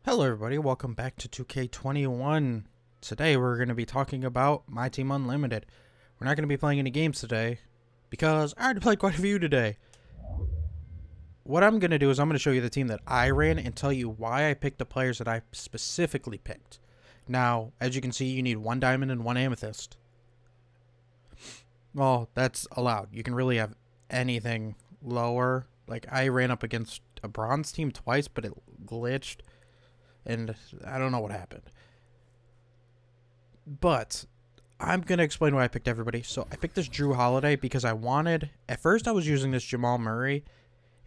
Hello everybody, welcome back to 2K21. Today we're going to be talking about My Team Unlimited. We're not going to be playing any games today because I already played quite a few today. What I'm going to do is I'm going to show you the team that I ran and tell you why I picked the players that I specifically picked. Now, as you can see, you need 1 diamond and 1 amethyst. Well, that's allowed. You can really have anything lower. Like, I ran up against a bronze team twice, but it glitched. And I don't know what happened. But I'm going to explain why I picked everybody. So I picked this Jrue Holiday because I wanted... At first I was using this Jamal Murray.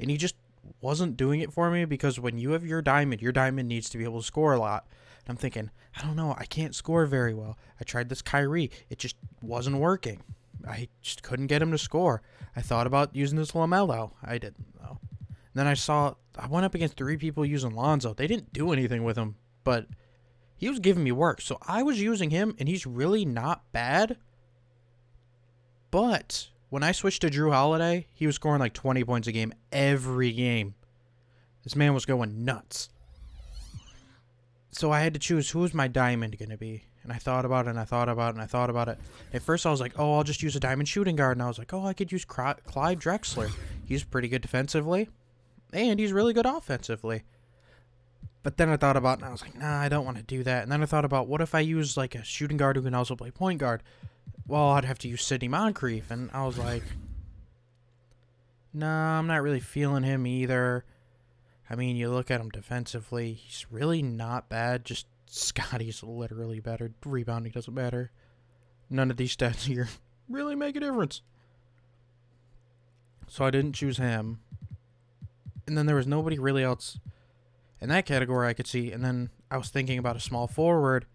And he just wasn't doing it for me because when you have your diamond needs to be able to score a lot. And I'm thinking, I don't know, I can't score very well. I tried this Kyrie. It just wasn't working. I just couldn't get him to score. I thought about using this LaMelo. I didn't, though. Then I went up against 3 people using Lonzo. They didn't do anything with him, but he was giving me work. So I was using him, and he's really not bad. But when I switched to Jrue Holiday, he was scoring like 20 points a game every game. This man was going nuts. So I had to choose who was my diamond going to be. And I thought about it, and I thought about it, and I thought about it. At first, I was like, oh, I'll just use a diamond shooting guard. And I was like, oh, I could use Clyde Drexler. He's pretty good defensively. And he's really good offensively. But then I thought about it, and I was like, nah, I don't want to do that. And then I thought about, what if I use like a shooting guard who can also play point guard? Well, I'd have to use Sidney Moncrief. And I was like, nah, I'm not really feeling him either. I mean, you look at him defensively, he's really not bad. Just Scotty's literally better. Rebounding doesn't matter. None of these stats here really make a difference. So I didn't choose him. And then there was nobody really else in that category I could see. And then I was thinking about a small forward.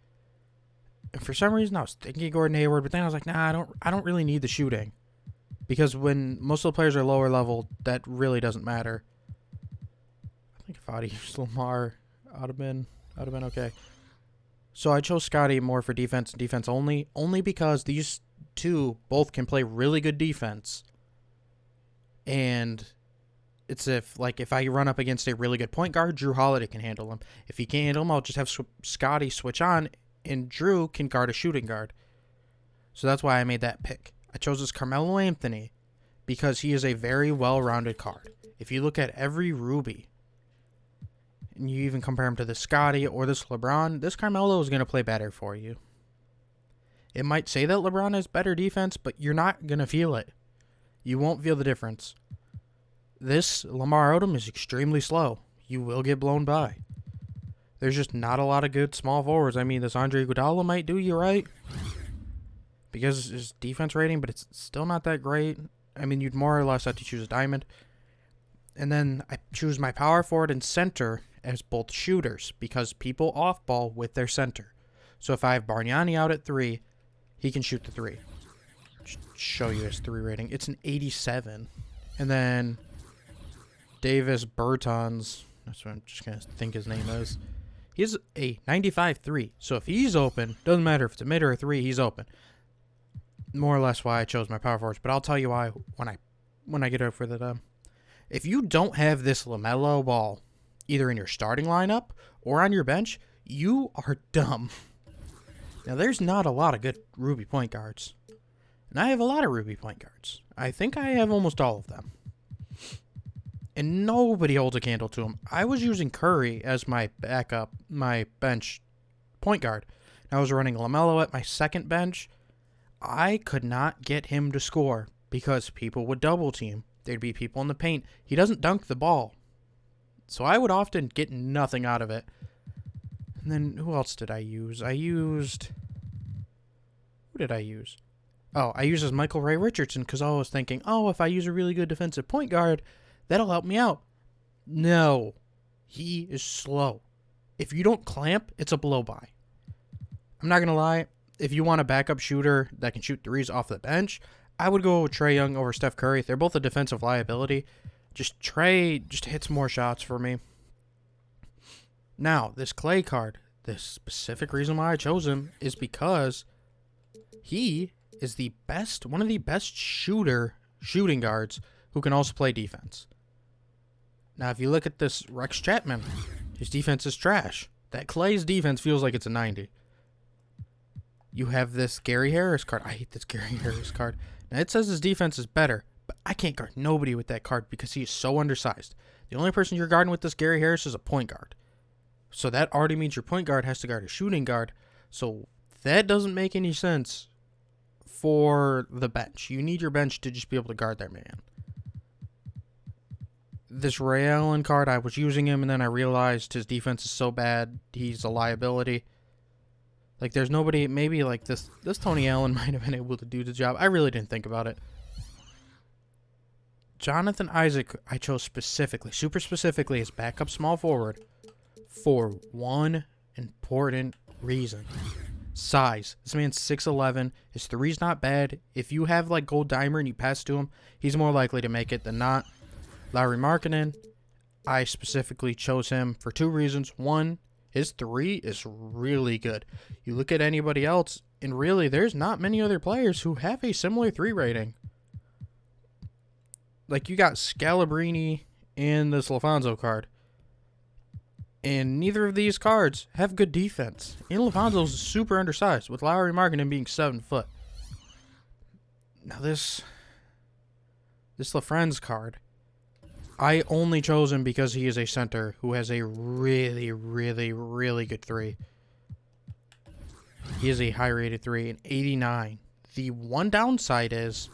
And for some reason I was thinking Gordon Hayward, but then I was like, nah, I don't really need the shooting. Because when most of the players are lower level, that really doesn't matter. I think if I'd used Lamar, I'd have been okay. So I chose Scotty more for defense and defense only because these two both can play really good defense. And it's if I run up against a really good point guard, Jrue Holiday can handle him. If he can't handle him, I'll just have Scotty switch on, and Jrue can guard a shooting guard. So that's why I made that pick. I chose this Carmelo Anthony because he is a very well-rounded card. If you look at every Ruby, and you even compare him to this Scotty or this LeBron, this Carmelo is going to play better for you. It might say that LeBron has better defense, but you're not going to feel it. You won't feel the difference. This Lamar Odom is extremely slow. You will get blown by. There's just not a lot of good small forwards. I mean, this Andre Iguodala might do you right because his defense rating, but it's still not that great. I mean, you'd more or less have to choose a diamond. And then I choose my power forward and center as both shooters because people off ball with their center. So if I have Bargnani out at 3, he can shoot the 3. Just show you his 3 rating. It's an 87. And then Davis Bertans, that's what I'm just going to think his name is. He's a 95-3. So if he's open, doesn't matter if it's a mid or a 3, he's open. More or less why I chose my power forwards. But I'll tell you why when I get over the if you don't have this LaMelo Ball either in your starting lineup or on your bench, you are dumb. Now, there's not a lot of good Ruby point guards. And I have a lot of Ruby point guards. I think I have almost all of them. And nobody holds a candle to him. I was using Curry as my backup, my bench point guard. I was running LaMelo at my second bench. I could not get him to score because people would double team. There'd be people in the paint. He doesn't dunk the ball. So I would often get nothing out of it. And then who else did I use? Who did I use? Oh, I used as Michael Ray Richardson because I was thinking, oh, if I use a really good defensive point guard, that'll help me out. No. He is slow. If you don't clamp, it's a blow-by. I'm not going to lie. If you want a backup shooter that can shoot threes off the bench, I would go with Trae Young over Steph Curry. They're both a defensive liability. Trae hits more shots for me. Now, this Clay card, the specific reason why I chose him is because he is one of the best shooting guards who can also play defense. Now, if you look at this Rex Chapman, His defense is trash. That Clay's defense feels like it's a 90. You have this Gary Harris card. I hate this Gary Harris card. Now, it says his defense is better, but I can't guard nobody with that card because he is so undersized. The only person you're guarding with this Gary Harris is a point guard. So that already means your point guard has to guard a shooting guard. So that doesn't make any sense for the bench. You need your bench to just be able to guard their man. This Ray Allen card, I was using him, and then I realized his defense is so bad, he's a liability. Like, there's nobody, maybe like this Tony Allen might have been able to do the job. I really didn't think about it. Jonathan Isaac, I chose specifically, super specifically, as backup small forward for one important reason. Size. This man's 6'11". His three's not bad. If you have, like, Gold Dimer and you pass to him, he's more likely to make it than not. Lauri Markkanen, I specifically chose him for two reasons. One, his three is really good. You look at anybody else, and really, there's not many other players who have a similar three rating. Like, you got Scalabrini and this LaFonso card. And neither of these cards have good defense. And LaFonso's super undersized, with Lauri Markkanen being 7 foot. Now, this LaFrenz card, I only chose him because he is a center who has a really, really, really good three. He is a high-rated three, an 89. The one downside is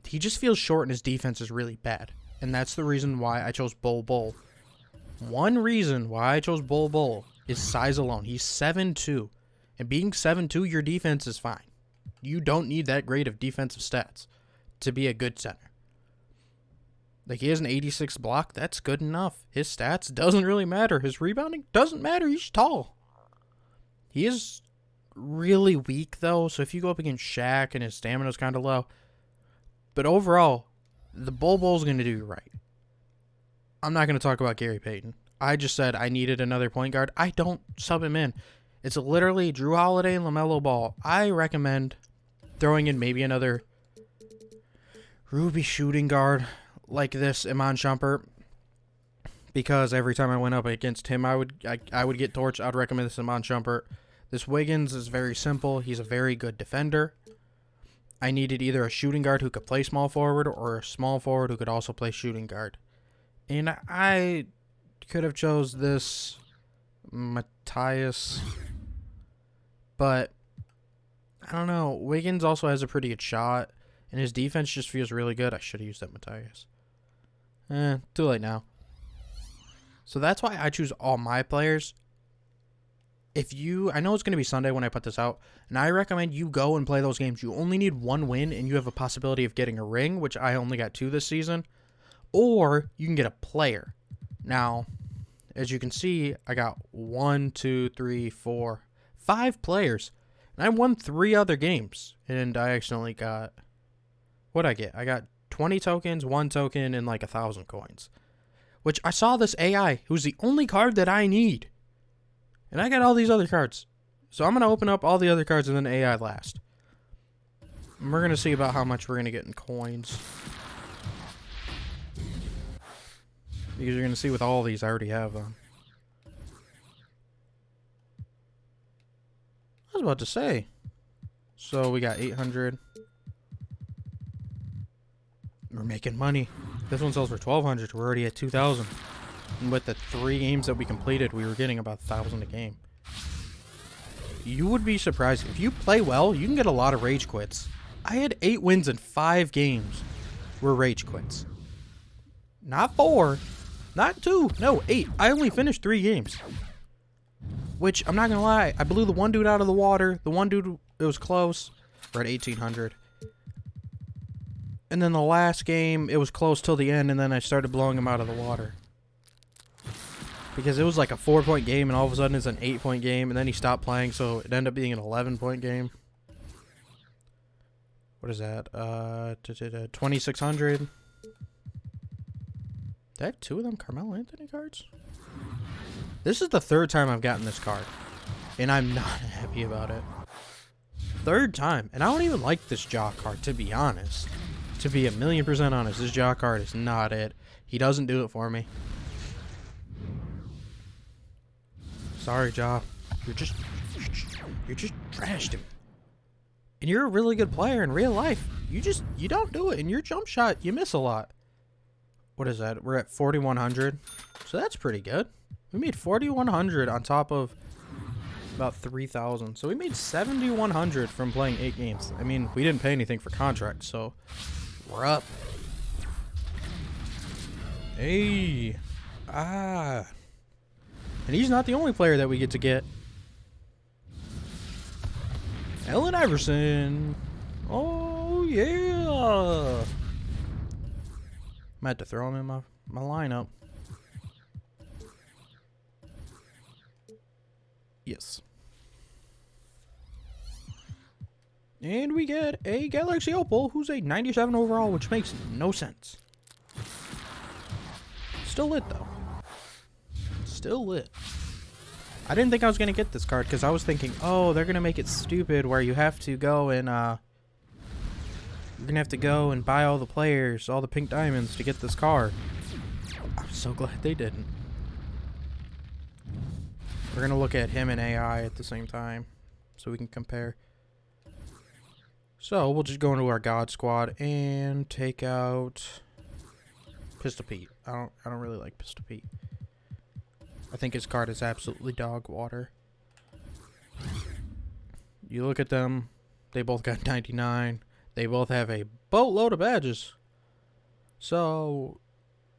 he just feels short and his defense is really bad. And that's the reason why I chose Bol Bol. One reason why I chose Bol Bol is size alone. He's 7'2". And being 7'2", your defense is fine. You don't need that great of defensive stats to be a good center. Like, he has an 86 block. That's good enough. His stats doesn't really matter. His rebounding doesn't matter. He's tall. He is really weak, though. So if you go up against Shaq and his stamina's kind of low. But overall, the Bol Bol's going to do you right. I'm not going to talk about Gary Payton. I just said I needed another point guard. I don't sub him in. It's literally Drew Holiday and LaMelo Ball. I recommend throwing in maybe another Ruby shooting guard like this Iman Shumpert, because every time I went up against him, I would get torched. I'd recommend this Iman Shumpert. This Wiggins is very simple. He's a very good defender. I needed either a shooting guard who could play small forward or a small forward who could also play shooting guard. And I could have chose this Matthias, but I don't know. Wiggins also has a pretty good shot, and his defense just feels really good. I should have used that Matthias. Too late now. So that's why I choose all my players. I know it's going to be Sunday when I put this out, and I recommend you go and play those games. You only need one win, and you have a possibility of getting a ring, which I only got 2 this season. Or you can get a player. Now, as you can see, I got 1, 2, 3, 4, 5 players. And I won 3 other games. And I accidentally got... What'd I get? I got 20 tokens, 1 token, and like 1,000 coins. Which I saw this AI, who's the only card that I need. And I got all these other cards. So I'm going to open up all the other cards and then AI last. And we're going to see about how much we're going to get in coins. Because you're going to see with all these, I already have them. I was about to say. So we got 800. We're making money. This one sells for 1,200. We're already at 2,000. And with the 3 games that we completed, we were getting about 1,000 a game. You would be surprised. If you play well, you can get a lot of rage quits. I had 8 wins in 5 games were rage quits. Not 4. Not 2. No, 8. I only finished 3 games. Which, I'm not going to lie, I blew the one dude out of the water. The one dude, it was close. We're at 1,800. And then the last game, it was close till the end, and then I started blowing him out of the water. Because it was like a 4-point game, and all of a sudden it's an 8-point game, and then he stopped playing, so it ended up being an 11-point game. What is that? 2,600. Did I have 2 of them Carmelo Anthony cards? This is the 3rd time I've gotten this card, and I'm not happy about it. 3rd time, and I don't even like this Jaw card, to be honest. To be 1,000,000% honest, this Jaw card is not it. He doesn't do it for me. Sorry, Ja. You're just trash to me. And you're a really good player in real life. You don't do it. In your jump shot, you miss a lot. What is that? We're at 4,100. So that's pretty good. We made 4,100 on top of about 3,000. So we made 7,100 from playing 8 games. I mean, we didn't pay anything for contracts, so we're up. Hey. Ah. And he's not the only player that we get to get. Allen Iverson. Oh, yeah. I had to throw him in my lineup. Yes. And we get a Galaxy Opal who's a 97 overall, which makes no sense. Still lit, though. Still lit. I didn't think I was going to get this card because I was thinking, oh, they're going to make it stupid where you have to go and, you're going to have to go and buy all the players, all the pink diamonds to get this card. I'm so glad they didn't. We're going to look at him and AI at the same time so we can compare. So we'll just go into our God Squad and take out Pistol Pete. I don't really like Pistol Pete. I think his card is absolutely dog water. You look at them, they both got 99. They both have a boatload of badges. So,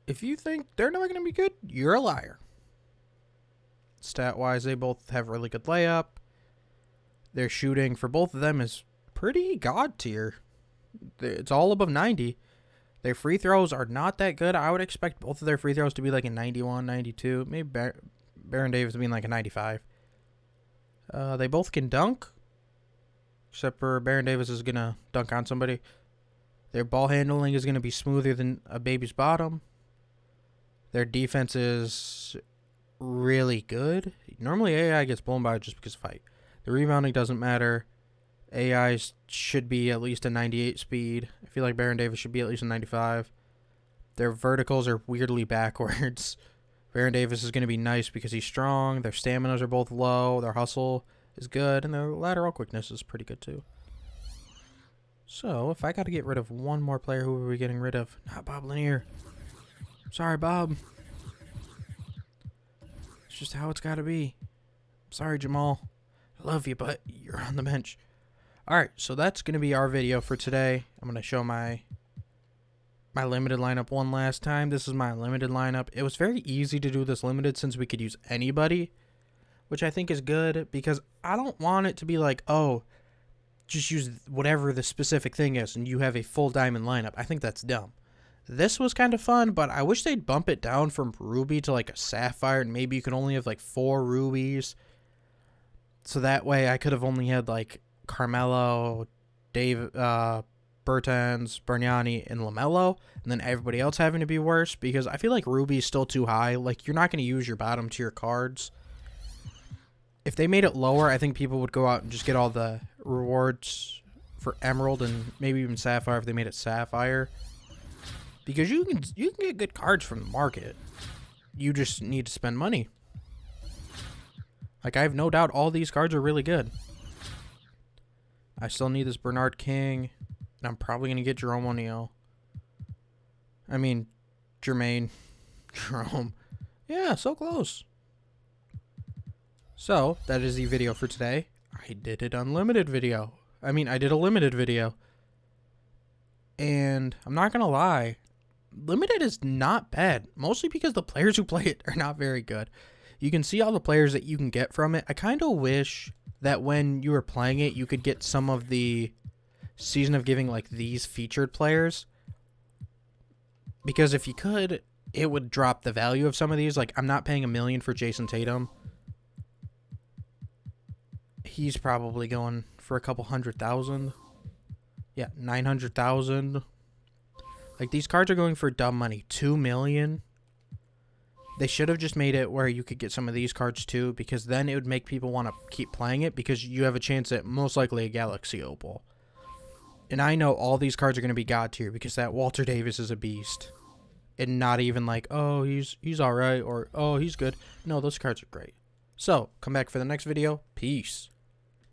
if you think they're not going to be good, you're a liar. Stat-wise, they both have really good layup. Their shooting for both of them is pretty god tier. It's all above 90. Their free throws are not that good. I would expect both of their free throws to be like a 91, 92. Maybe Baron Davis being like a 95. They both can dunk. Except for Baron Davis is going to dunk on somebody. Their ball handling is going to be smoother than a baby's bottom. Their defense is really good. Normally AI gets blown by just because of height. The rebounding doesn't matter. AI should be at least a 98 speed. I feel like Baron Davis should be at least a 95. Their verticals are weirdly backwards. Baron Davis is going to be nice because he's strong. Their staminas are both low. Their hustle is good. And their lateral quickness is pretty good too. So, if I got to get rid of one more player, who are we getting rid of? Not Bob Lanier. Sorry, Bob. It's just how it's got to be. Sorry, Jamal. I love you, but you're on the bench. Alright, so that's going to be our video for today. I'm going to show my limited lineup one last time. This is my limited lineup. It was very easy to do this limited since we could use anybody, which I think is good because I don't want it to be like, oh, just use whatever the specific thing is and you have a full diamond lineup. I think that's dumb. This was kind of fun, but I wish they'd bump it down from ruby to like a sapphire and maybe you could only have like 4 rubies. So that way I could have only had like Carmelo, Bertans, Bargnani, and LaMelo, and then everybody else having to be worse because I feel like Ruby is still too high. Like, you're not going to use your bottom tier cards. If they made it lower, I think people would go out and just get all the rewards for Emerald and maybe even Sapphire if they made it Sapphire. Because you can get good cards from the market. You just need to spend money. Like, I have no doubt all these cards are really good. I still need this Bernard King. And I'm probably going to get Jerome O'Neal. I mean, Jermaine. Jerome. Yeah, so close. So, that is the video for today. I did an unlimited video. I did a limited video. And I'm not going to lie. Limited is not bad. Mostly because the players who play it are not very good. You can see all the players that you can get from it. I kind of wish that when you were playing it, you could get some of the Season of Giving, like these featured players. Because if you could, it would drop the value of some of these. Like, I'm not paying $1 million for Jason Tatum. He's probably going for a couple 100,000. Yeah, 900,000. Like, these cards are going for dumb money. 2 million. They should have just made it where you could get some of these cards too, because then it would make people want to keep playing it because you have a chance at most likely a Galaxy Opal. And I know all these cards are going to be god tier because that Walter Davis is a beast. And not even like, oh, he's all right or, oh, he's good. No, those cards are great. So, come back for the next video. Peace.